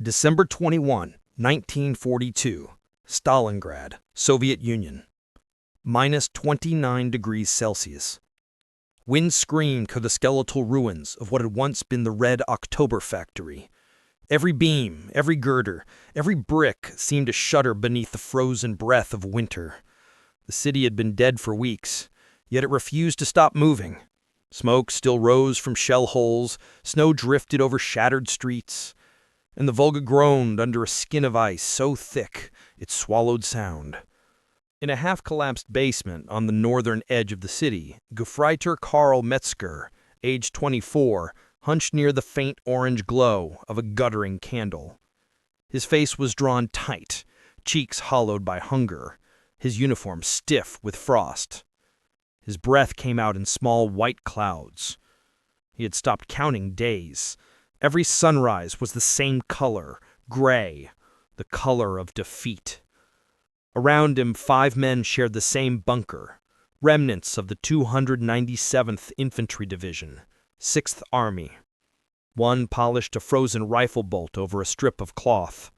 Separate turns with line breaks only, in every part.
December 21, 1942, Stalingrad, Soviet Union. Minus 29 degrees Celsius. Wind screamed through the skeletal ruins of what had once been the Red October factory. Every beam, every girder, every brick seemed to shudder beneath the frozen breath of winter. The city had been dead for weeks, yet it refused to stop moving. Smoke still rose from shell holes, snow drifted over shattered streets, and the Volga groaned under a skin of ice so thick it swallowed sound. In a half-collapsed basement on the northern edge of the city, Gefreiter Karl Metzger, aged 24, hunched near the faint orange glow of a guttering candle. His face was drawn tight, cheeks hollowed by hunger, his uniform stiff with frost. His breath came out in small white clouds. He had stopped counting days. Every sunrise was the same color, gray, the color of defeat. Around him, 5 men shared the same bunker, remnants of the 297th Infantry Division, 6th Army. One polished a frozen rifle bolt over a strip of cloth.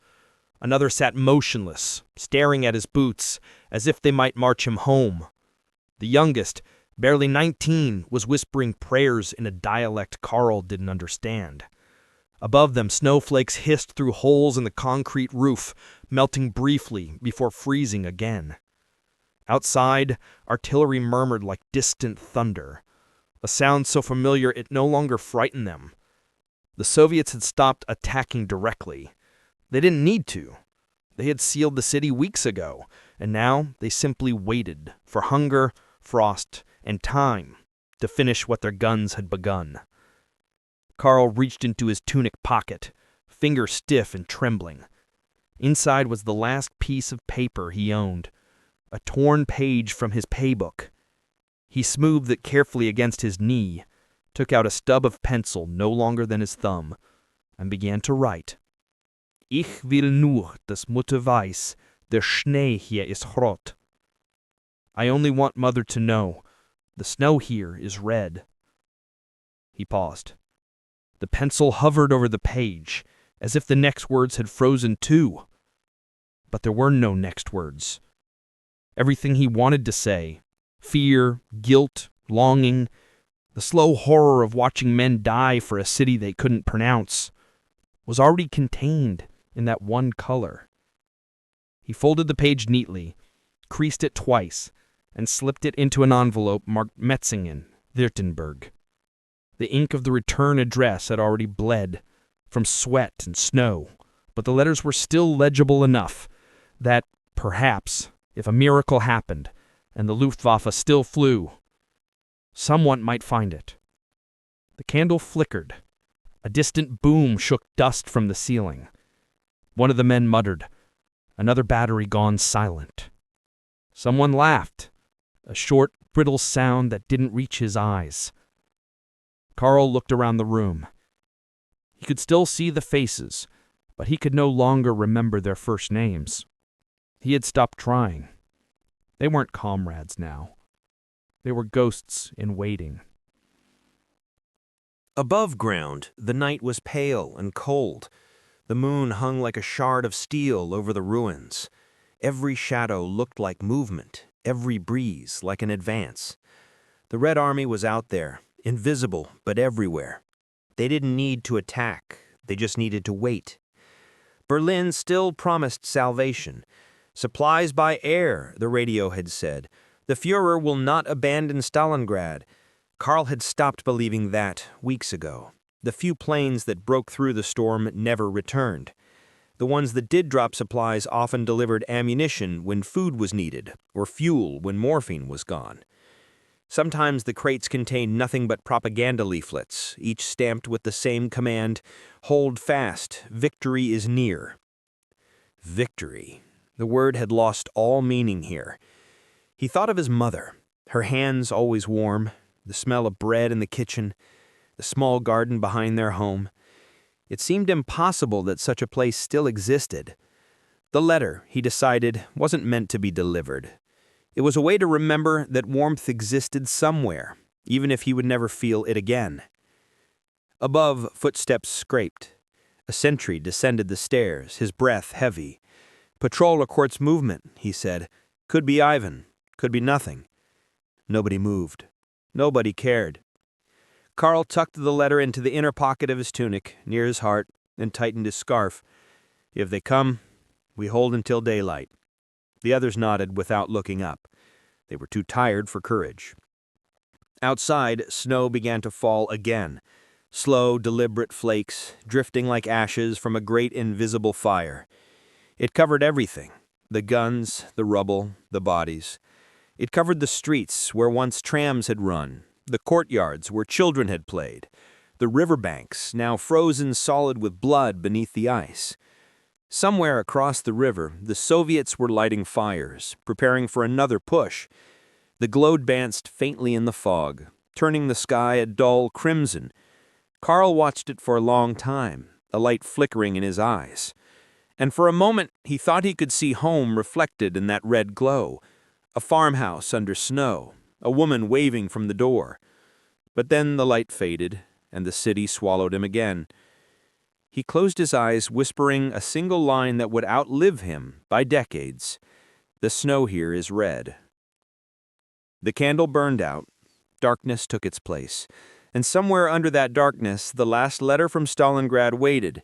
Another sat motionless, staring at his boots, as if they might march him home. The youngest, barely 19, was whispering prayers in a dialect Karl didn't understand. Above them, snowflakes hissed through holes in the concrete roof, melting briefly before freezing again. Outside, artillery murmured like distant thunder, a sound so familiar it no longer frightened them. The Soviets had stopped attacking directly. They didn't need to. They had sealed the city weeks ago, and now they simply waited for hunger, frost, and time to finish what their guns had begun. Karl reached into his tunic pocket, fingers stiff and trembling. Inside was the last piece of paper he owned, a torn page from his paybook. He smoothed it carefully against his knee, took out a stub of pencil no longer than his thumb, and began to write. Ich will nur, dass Mutter weiß, der Schnee hier ist rot. I only want Mother to know, the snow here is red. He paused. The pencil hovered over the page, as if the next words had frozen too. But there were no next words. Everything he wanted to say, fear, guilt, longing, the slow horror of watching men die for a city they couldn't pronounce, was already contained in that one color. He folded the page neatly, creased it twice, and slipped it into an envelope marked Metzingen, Württemberg. The ink of the return address had already bled from sweat and snow, but the letters were still legible enough that, perhaps, if a miracle happened and the Luftwaffe still flew, someone might find it. The candle flickered. A distant boom shook dust from the ceiling. One of the men muttered, "Another battery gone silent." Someone laughed, a short, brittle sound that didn't reach his eyes. Karl looked around the room. He could still see the faces, but he could no longer remember their first names. He had stopped trying. They weren't comrades now. They were ghosts in waiting.
Above ground, the night was pale and cold. The moon hung like a shard of steel over the ruins. Every shadow looked like movement, every breeze like an advance. The Red Army was out there, invisible but everywhere. They didn't need to attack, they just needed to wait. Berlin still promised salvation. Supplies by air, the radio had said. The Führer will not abandon Stalingrad. Karl had stopped believing that weeks ago. The few planes that broke through the storm never returned. The ones that did drop supplies often delivered ammunition when food was needed, or fuel when morphine was gone. Sometimes the crates contained nothing but propaganda leaflets, each stamped with the same command, "Hold fast, victory is near." Victory. The word had lost all meaning here. He thought of his mother, her hands always warm, the smell of bread in the kitchen, the small garden behind their home. It seemed impossible that such a place still existed. The letter, he decided, wasn't meant to be delivered. It was a way to remember that warmth existed somewhere, even if he would never feel it again. Above, footsteps scraped. A sentry descended the stairs, his breath heavy. "Patrol reports movement," he said. "Could be Ivan. Could be nothing." Nobody moved. Nobody cared. Karl tucked the letter into the inner pocket of his tunic, near his heart, and tightened his scarf. "If they come, we hold until daylight." The others nodded without looking up. They were too tired for courage. Outside, snow began to fall again. Slow, deliberate flakes, drifting like ashes from a great invisible fire. It covered everything: the guns, the rubble, the bodies. It covered the streets where once trams had run, the courtyards where children had played, the riverbanks now frozen solid with blood beneath the ice. Somewhere across the river, the Soviets were lighting fires, preparing for another push. The glow danced faintly in the fog, turning the sky a dull crimson. Karl watched it for a long time, a light flickering in his eyes. And for a moment he thought he could see home reflected in that red glow. A farmhouse under snow, a woman waving from the door. But then the light faded, and the city swallowed him again. He closed his eyes, whispering a single line that would outlive him by decades. "The snow here is red." The candle burned out. Darkness took its place. And somewhere under that darkness, the last letter from Stalingrad waited,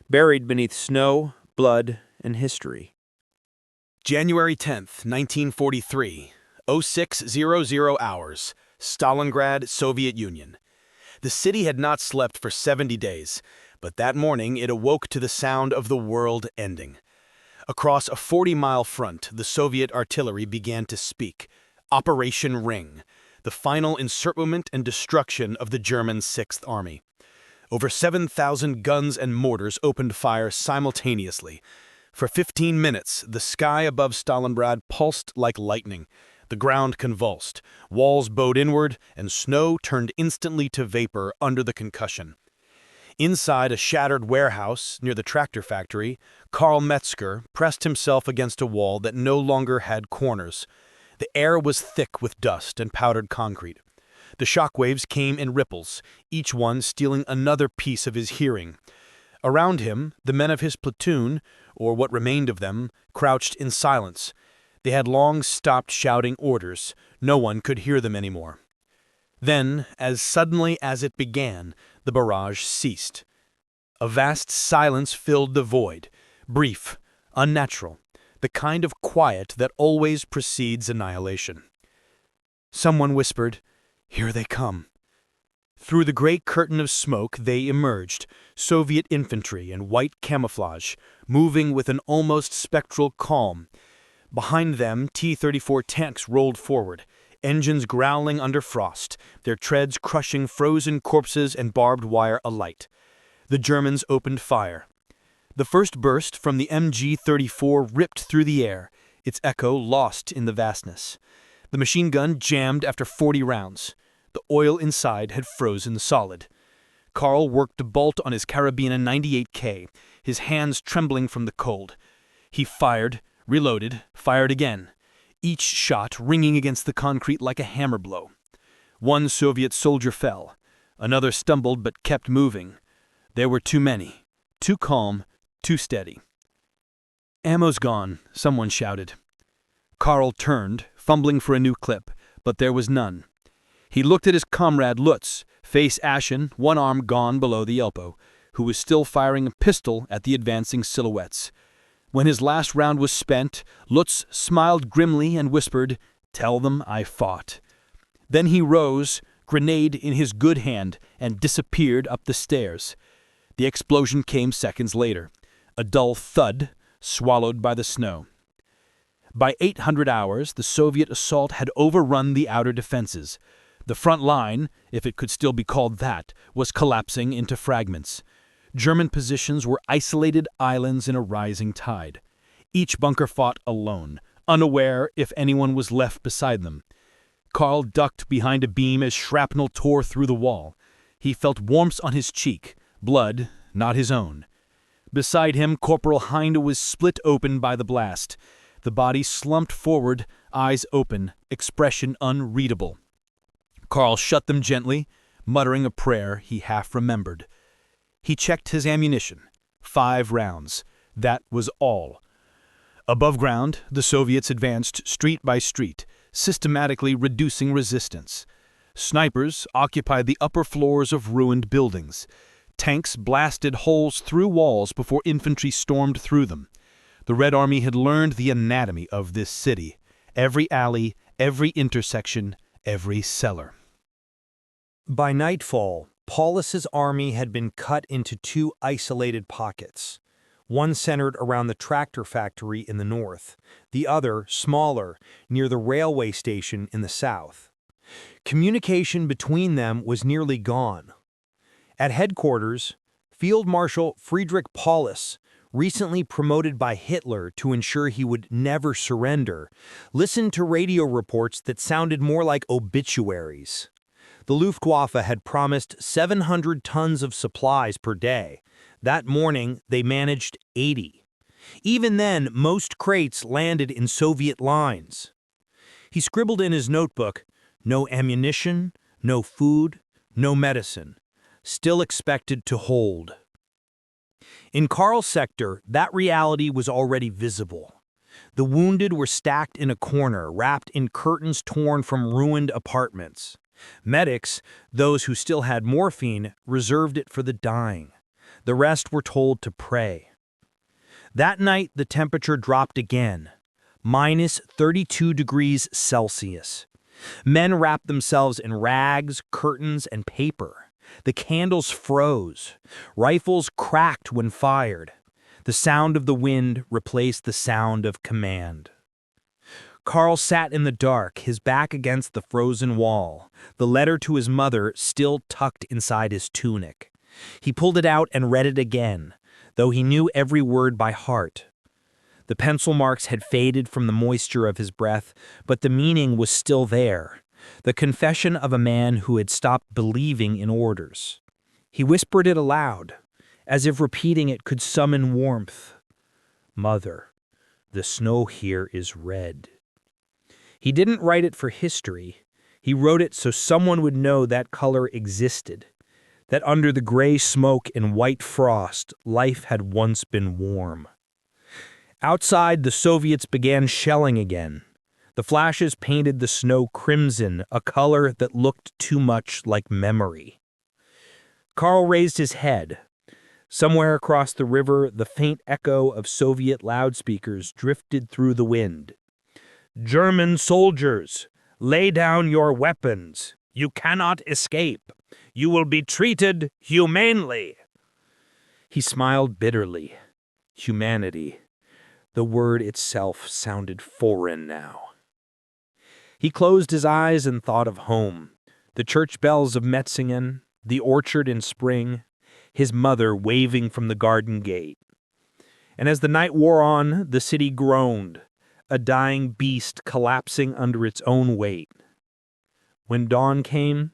buried beneath snow, blood, and history.
January 10th, 1943, 0600 hours, Stalingrad, Soviet Union. The city had not slept for 70 days, but that morning it awoke to the sound of the world ending. Across a 40-mile front, the Soviet artillery began to speak. Operation Ring, the final encirclement and destruction of the German Sixth Army. Over 7,000 guns and mortars opened fire simultaneously. For 15 minutes, the sky above Stalingrad pulsed like lightning. The ground convulsed, walls bowed inward, and snow turned instantly to vapor under the concussion. Inside a shattered warehouse near the tractor factory, Karl Metzger pressed himself against a wall that no longer had corners. The air was thick with dust and powdered concrete. The shockwaves came in ripples, each one stealing another piece of his hearing. Around him, the men of his platoon, or what remained of them, crouched in silence. They had long stopped shouting orders. No one could hear them anymore. Then, as suddenly as it began, the barrage ceased. A vast silence filled the void, brief, unnatural, the kind of quiet that always precedes annihilation. Someone whispered, "Here they come." Through the great curtain of smoke they emerged, Soviet infantry in white camouflage, moving with an almost spectral calm. Behind them, T-34 tanks rolled forward, engines growling under frost, their treads crushing frozen corpses and barbed wire alight. The Germans opened fire. The first burst from the MG-34 ripped through the air, its echo lost in the vastness. The machine gun jammed after 40 rounds. The oil inside had frozen solid. Karl worked a bolt on his carabiner 98K, his hands trembling from the cold. He fired, reloaded, fired again, each shot ringing against the concrete like a hammer blow. One Soviet soldier fell. Another stumbled but kept moving. There were too many, too calm, too steady. "Ammo's gone," someone shouted. Karl turned, fumbling for a new clip, but there was none. He looked at his comrade Lutz, face ashen, one arm gone below the elbow, who was still firing a pistol at the advancing silhouettes. When his last round was spent, Lutz smiled grimly and whispered, "Tell them I fought." Then he rose, grenade in his good hand, and disappeared up the stairs. The explosion came seconds later, a dull thud, swallowed by the snow. By 800 hours, the Soviet assault had overrun the outer defenses. The front line, if it could still be called that, was collapsing into fragments. German positions were isolated islands in a rising tide. Each bunker fought alone, unaware if anyone was left beside them. Karl ducked behind a beam as shrapnel tore through the wall. He felt warmth on his cheek, blood, not his own. Beside him, Corporal Hinde was split open by the blast. The body slumped forward, eyes open, expression unreadable. Karl shut them gently, muttering a prayer he half remembered. He checked his ammunition.
5 rounds. That was all. Above ground, the Soviets advanced street by street, systematically reducing resistance. Snipers occupied the upper floors of ruined buildings. Tanks blasted holes through walls before infantry stormed through them. The Red Army had learned the anatomy of this city. Every alley, every intersection, every cellar.
By nightfall, Paulus's army had been cut into 2 isolated pockets. One centered around the tractor factory in the north, the other, smaller, near the railway station in the south. Communication between them was nearly gone. At headquarters, Field Marshal Friedrich Paulus, recently promoted by Hitler to ensure he would never surrender, listened to radio reports that sounded more like obituaries. The Luftwaffe had promised 700 tons of supplies per day. That morning, they managed 80. Even then, most crates landed in Soviet lines. He scribbled in his notebook, "No ammunition, no food, no medicine. Still expected to hold." In Karl's sector, that reality was already visible. The wounded were stacked in a corner, wrapped in curtains torn from ruined apartments. Medics, those who still had morphine, reserved it for the dying. The rest were told to pray. That night, the temperature dropped again, minus 32 degrees Celsius. Men wrapped themselves in rags, curtains, and paper. The candles froze. Rifles cracked when fired. The sound of the wind replaced the sound of command. Karl sat in the dark, his back against the frozen wall, the letter to his mother still tucked inside his tunic. He pulled it out and read it again, though he knew every word by heart. The pencil marks had faded from the moisture of his breath, but the meaning was still there, the confession of a man who had stopped believing in orders. He whispered it aloud, as if repeating it could summon warmth. "Mother, the snow here is red." He didn't write it for history. He wrote it so someone would know that color existed, that under the gray smoke and white frost, life had once been warm. Outside, the Soviets began shelling again. The flashes painted the snow crimson, a color that looked too much like memory. Karl raised his head. Somewhere across the river, the faint echo of Soviet loudspeakers drifted through the wind. "German soldiers, lay down your weapons. You cannot escape. You will be treated humanely." He smiled bitterly. Humanity. The word itself sounded foreign now. He closed his eyes and thought of home, the church bells of Metzingen, the orchard in spring, his mother waving from the garden gate. And as the night wore on, the city groaned, a dying beast collapsing under its own weight. When dawn came,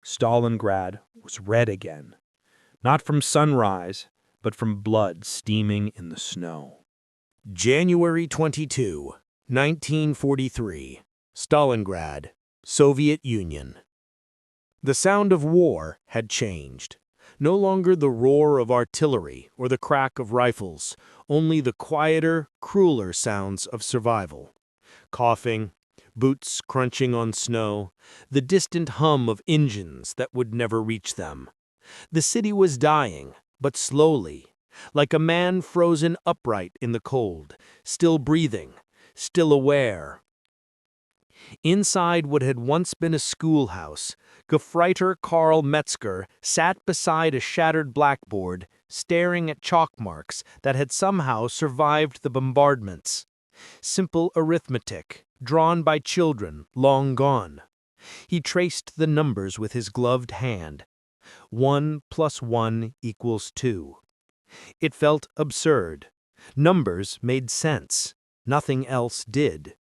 Stalingrad was red again, not from sunrise, but from blood steaming in the snow.
January 22, 1943, Stalingrad, Soviet Union. The sound of war had changed. No longer the roar of artillery or the crack of rifles, only the quieter, crueler sounds of survival. Coughing, boots crunching on snow, the distant hum of engines that would never reach them. The city was dying, but slowly, like a man frozen upright in the cold, still breathing, still aware. Inside what had once been a schoolhouse, Gefreiter Karl Metzger sat beside a shattered blackboard, staring at chalk marks that had somehow survived the bombardments. Simple arithmetic, drawn by children long gone. He traced the numbers with his gloved hand. 1 + 1 = 2. It felt absurd. Numbers made sense. Nothing else did.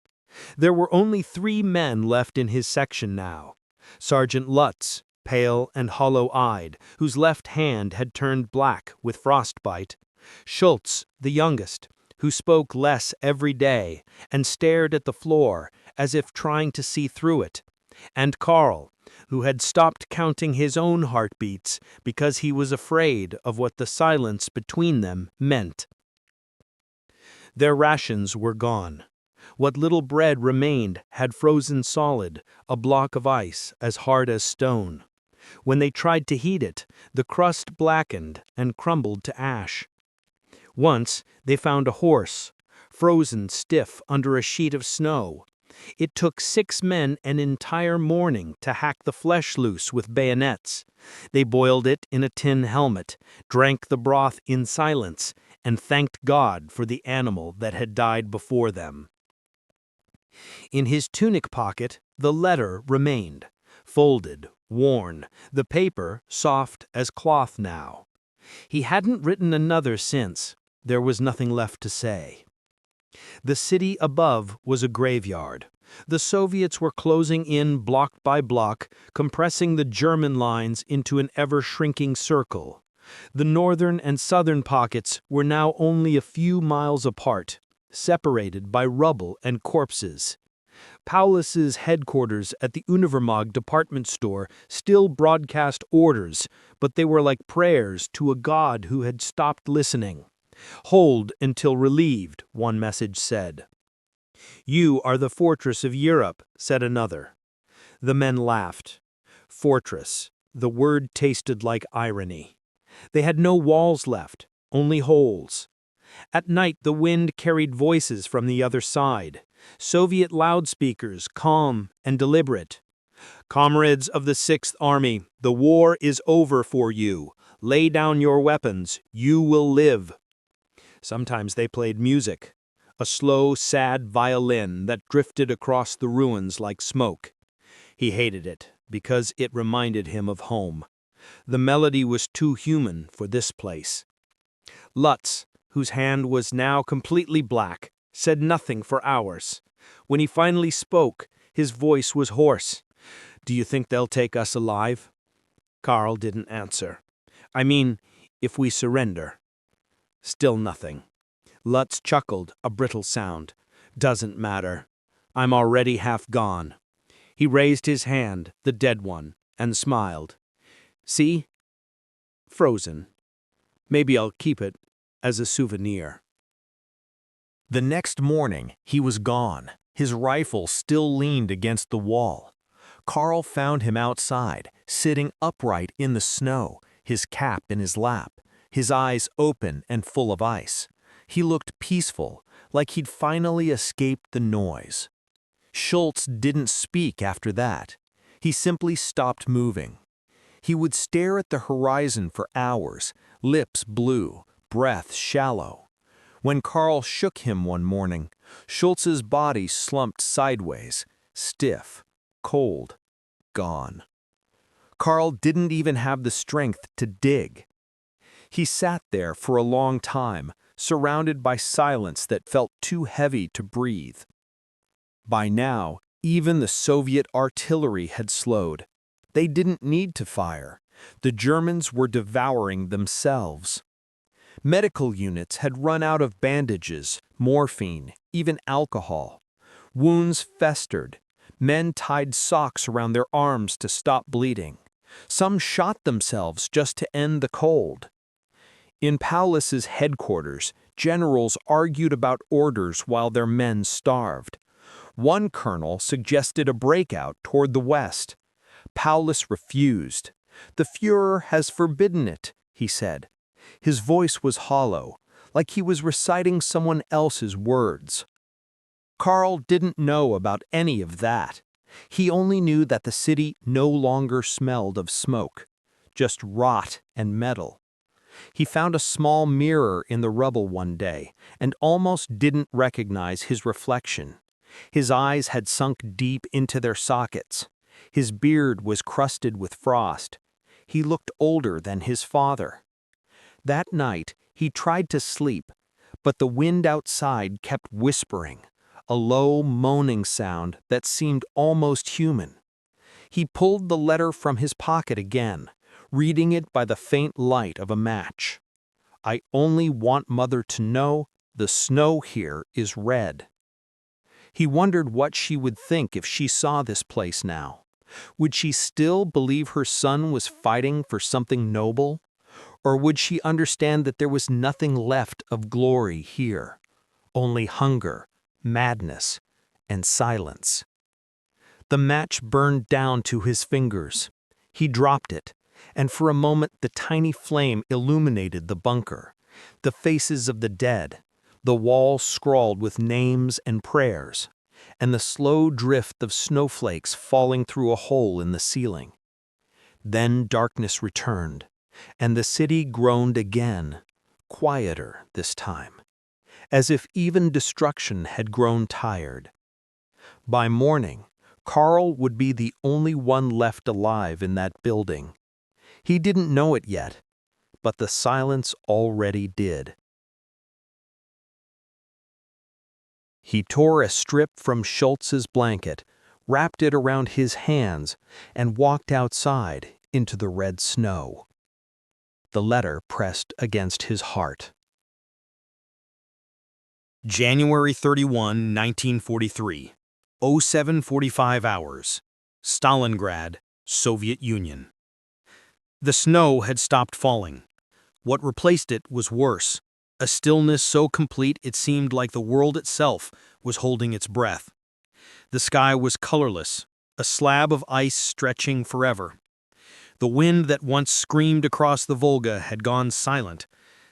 There were only 3 men left in his section now. Sergeant Lutz, pale and hollow-eyed, whose left hand had turned black with frostbite. Schultz, the youngest, who spoke less every day and stared at the floor as if trying to see through it.
And Karl, who had stopped counting his own heartbeats because he was afraid of what the silence between them meant. Their rations were gone. What little bread remained had frozen solid, a block of ice as hard as stone. When they tried to heat it, the crust blackened and crumbled to ash. Once they found a horse, frozen stiff under a sheet of snow. It took 6 men an entire morning to hack the flesh loose with bayonets. They boiled it in a tin helmet, drank the broth in silence, and thanked God for the animal that had died before them. In his tunic pocket, the letter remained, folded, worn, the paper soft as cloth now. He hadn't written another since. There was nothing left to say. The city above was a graveyard. The Soviets were closing in block by block, compressing the German lines into an ever-shrinking circle. The northern and southern pockets were now only a few miles apart, separated by rubble and corpses. Paulus's headquarters at the Univermag department store still broadcast orders, but they were like prayers to a god who had stopped listening. "Hold until relieved," one message said. "You are the fortress of Europe," said another. The men laughed. Fortress. The word tasted like irony. They had no walls left, only holes. At night the wind carried voices from the other side. Soviet loudspeakers, calm and deliberate. "Comrades of the 6th Army, the war is over for you. Lay down your weapons. You will live." Sometimes they played music, a slow, sad violin that drifted across the ruins like smoke. He hated it because it reminded him of home. The melody was too human for this place. Lutz, whose hand was now completely black, said nothing for hours. When he finally spoke, his voice was hoarse. "Do you think they'll take us alive?" Karl didn't answer. "I mean, if we surrender." Still nothing. Lutz chuckled, a brittle sound. "Doesn't matter. I'm already half gone." He raised his hand, the dead one, and smiled. "See? Frozen. Maybe I'll keep it as a souvenir."
The next morning, he was gone. His rifle still leaned against the wall. Karl found him outside, sitting upright in the snow, his cap in his lap, his eyes open and full of ice. He looked peaceful, like he'd finally escaped the noise. Schultz didn't speak after that. He simply stopped moving. He would stare at the horizon for hours, lips blue, breath shallow. When Karl shook him one morning, Schultz's body slumped sideways, stiff, cold, gone. Karl didn't even have the strength to dig. He sat there for a long time, surrounded by silence that felt too heavy to breathe. By now, even the Soviet artillery had slowed. They didn't need to fire. The Germans were devouring themselves. Medical units had run out of bandages, morphine, even alcohol. Wounds festered. Men tied socks around their arms to stop bleeding. Some shot themselves just to end the cold. In Paulus's headquarters, generals argued about orders while their men starved. One colonel suggested a breakout toward the west. Paulus refused. "The Führer has forbidden it," he said. His voice was hollow, like he was reciting someone else's words. Karl didn't know about any of that. He only knew that the city no longer smelled of smoke, just rot and metal. He found a small mirror in the rubble one day and almost didn't recognize his reflection. His eyes had sunk deep into their sockets. His beard was crusted with frost. He looked older than his father. That night, he tried to sleep, but the wind outside kept whispering, a low, moaning sound that seemed almost human. He pulled the letter from his pocket again, reading it by the faint light of a match. "I only want Mother to know the snow here is red." He wondered what she would think if she saw this place now.
Would she still believe her son was fighting for something noble? Or would she understand that there was nothing left of glory here, only hunger, madness, and silence? The match burned down to his fingers. He dropped it, and for a moment the tiny flame illuminated the bunker, the faces of the dead, the walls scrawled with names and prayers, and the slow drift of snowflakes falling through a hole in the ceiling. Then darkness returned, and the city groaned again, quieter this time, as if even destruction had grown tired. By morning, Karl would be the only one left alive in that building. He didn't know it yet, but the silence already did. He tore a strip from Schultz's blanket, wrapped it around his hands, and walked outside into the red snow. The letter pressed against his heart.
January 31, 1943. 07:45 hours. Stalingrad, Soviet Union. The snow had stopped falling. What replaced it was worse. A stillness so complete it seemed like the world itself was holding its breath. The sky was colorless, a slab of ice stretching forever. The wind that once screamed across the Volga had gone silent,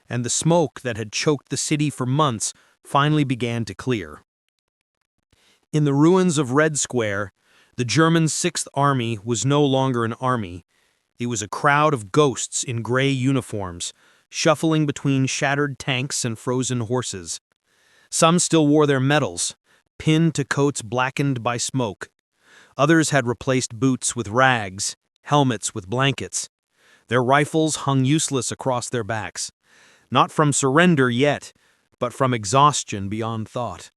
and the smoke that had choked the city for months finally began to clear. In the ruins of Red Square, the German Sixth Army was no longer an army. It was a crowd of ghosts in gray uniforms, shuffling between shattered tanks and frozen horses. Some still wore their medals, pinned to coats blackened by smoke. Others had replaced boots with rags, helmets with blankets. Their rifles hung useless across their backs, not from surrender yet, but from exhaustion beyond thought.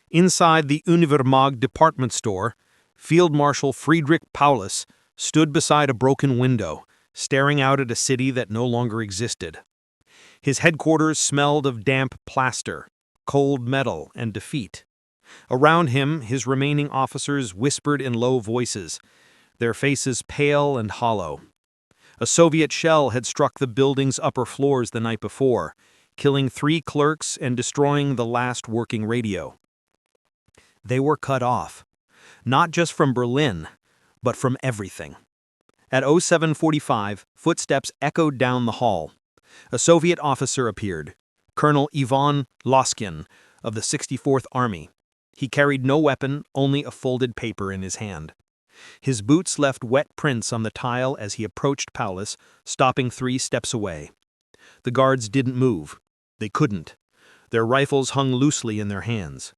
Inside the Univermag department store, Field Marshal Friedrich Paulus stood beside a broken window, staring out at a city that no longer existed. His headquarters smelled of damp plaster, cold metal, and defeat. Around him, his remaining officers whispered in low voices, their faces pale and hollow. A Soviet shell had struck the building's upper floors the night before, killing 3 clerks and destroying the last working radio. They were cut off, not just from Berlin, but from everything. At 07:45, footsteps echoed down the hall. A Soviet officer appeared, Colonel Ivan Loskin of the 64th Army. He carried no weapon, only a folded paper in his hand. His boots left wet prints on the tile as he approached Paulus, stopping 3 steps away. The guards didn't move. They couldn't. Their rifles hung loosely in their hands.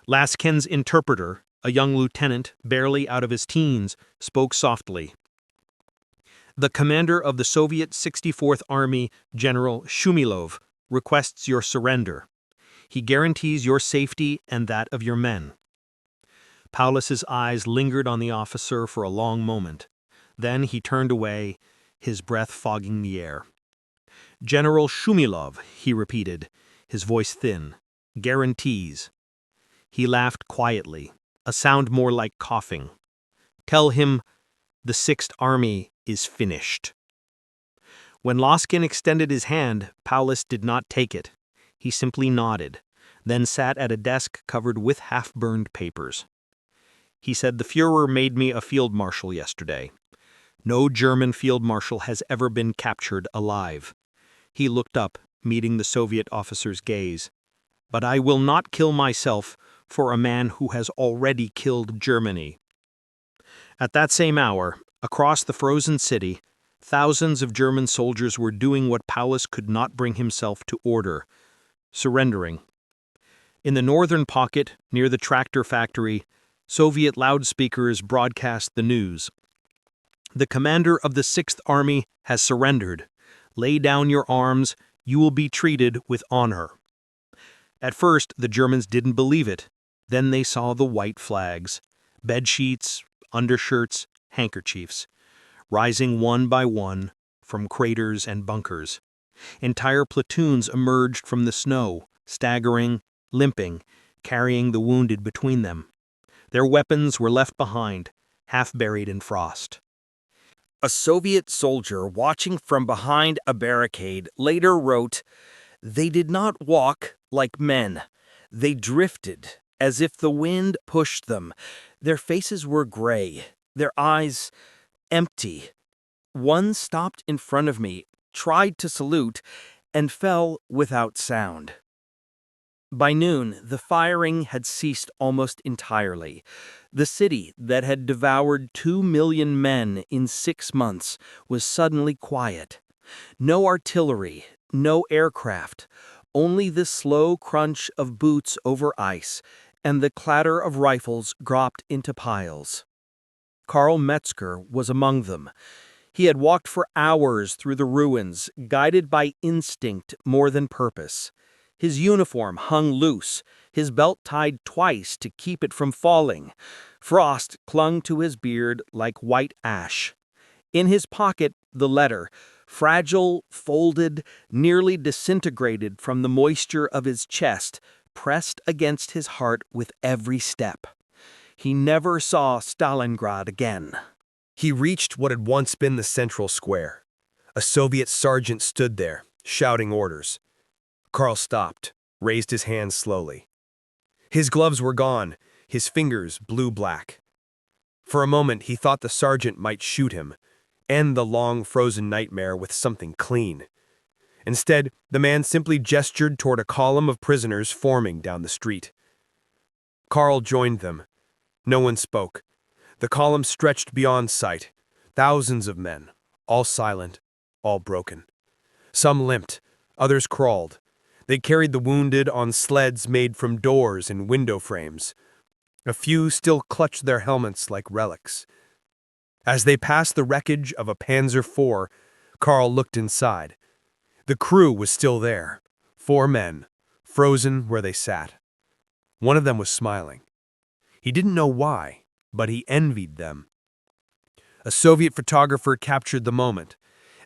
Laskin's interpreter, a young lieutenant barely out of his teens, spoke softly. The commander of the Soviet 64th Army, General Shumilov, requests your surrender. He guarantees your safety and that of your men. Paulus's eyes lingered on the officer for a long moment. Then he turned away, his breath fogging the air. General Shumilov, he repeated, his voice thin. Guarantees. He laughed quietly, a sound more like coughing. Tell him the Sixth Army is finished. When Loskin extended his hand, Paulus did not take it. He simply nodded, then sat at a desk covered with half-burned papers. He said, the Führer made me a field marshal yesterday. No German field marshal has ever been captured alive. He looked up, meeting the Soviet officer's gaze. But I will not kill myself for a man who has already killed Germany. At that same hour, across the frozen city, thousands of German soldiers were doing what Paulus could not bring himself to order, surrendering. In the northern pocket, near the tractor factory, Soviet loudspeakers broadcast the news. The commander of the Sixth Army has surrendered. Lay down your arms, you will be treated with honor. At first, the Germans didn't believe it. Then they saw the white flags, bedsheets, undershirts, handkerchiefs, rising one by one from craters and bunkers. Entire platoons emerged from the snow, staggering, limping, carrying the wounded between them. Their weapons were left behind, half buried in frost. A Soviet soldier watching from behind a barricade later wrote, "They did not walk like men. They drifted, as if the wind pushed them. Their faces were gray, their eyes empty. One stopped in front of me, tried to salute, and fell without sound." By noon, the firing had ceased almost entirely. The city that had devoured 2 million men in 6 months was suddenly quiet. No artillery, no aircraft, only the slow crunch of boots over ice and the clatter of rifles dropped into piles. Karl Metzger was among them. He had walked for hours through the ruins, guided by instinct more than purpose. His uniform hung loose, his belt tied twice to keep it from falling. Frost clung to his beard like white ash. In his pocket, the letter, fragile, folded, nearly disintegrated from the moisture of his chest, pressed against his heart with every step. He never saw Stalingrad again.
He reached what had once been the central square. A Soviet sergeant stood there, shouting orders. Karl stopped, raised his hands slowly. His gloves were gone, his fingers blue-black. For a moment he thought the sergeant might shoot him, end the long frozen nightmare with something clean. Instead, the man simply gestured toward a column of prisoners forming down the street. Karl joined them. No one spoke. The column stretched beyond sight. Thousands of men, all silent, all broken. Some limped, others crawled. They carried the wounded on sleds made from doors and window frames. A few still clutched their helmets like relics. As they passed the wreckage of a Panzer IV, Karl looked inside. The crew was still there, 4 men, frozen where they sat. One of them was smiling. He didn't know why, but he envied them. A Soviet photographer captured the moment.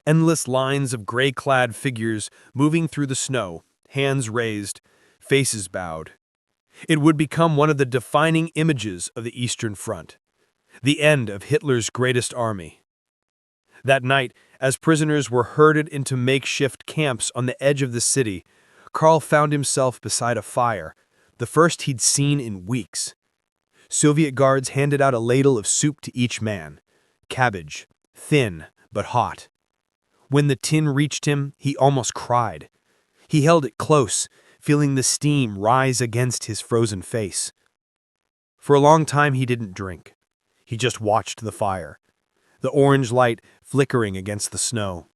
Endless lines of gray-clad figures moving through the snow, hands raised, faces bowed. It would become one of the defining images of the Eastern Front, the end of Hitler's greatest army. That night, as prisoners were herded into makeshift camps on the edge of the city, Karl found himself beside a fire, the first he'd seen in weeks. Soviet guards handed out a ladle of soup to each man, cabbage, thin but hot. When the tin reached him, he almost cried. He held it close, feeling the steam rise against his frozen face. For a long time he didn't drink. He just watched the fire, the orange light flickering against the snow,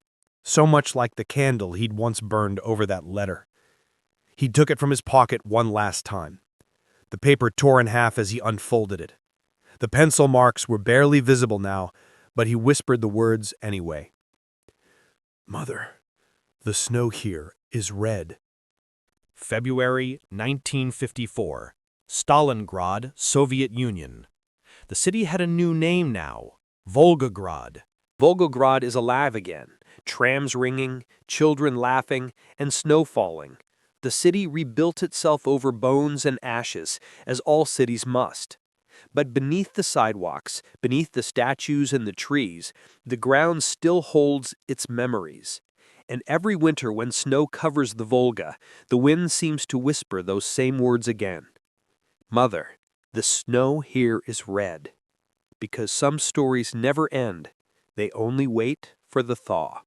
so much like the candle he'd once burned over that letter. He took it from his pocket one last time. The paper tore in half as he unfolded it. The pencil marks were barely visible now, but he whispered the words anyway. "Mother, the snow here is red."
February 1954. Stalingrad, Soviet Union. The city had a new name now, Volgograd. Volgograd is alive again, trams ringing, children laughing, and snow falling. The city rebuilt itself over bones and ashes, as all cities must. But beneath the sidewalks, beneath the statues and the trees, the ground still holds its memories. And every winter when snow covers the Volga, the wind seems to whisper those same words again. Mother, the snow here is red. Because some stories never end, they only wait for the thaw.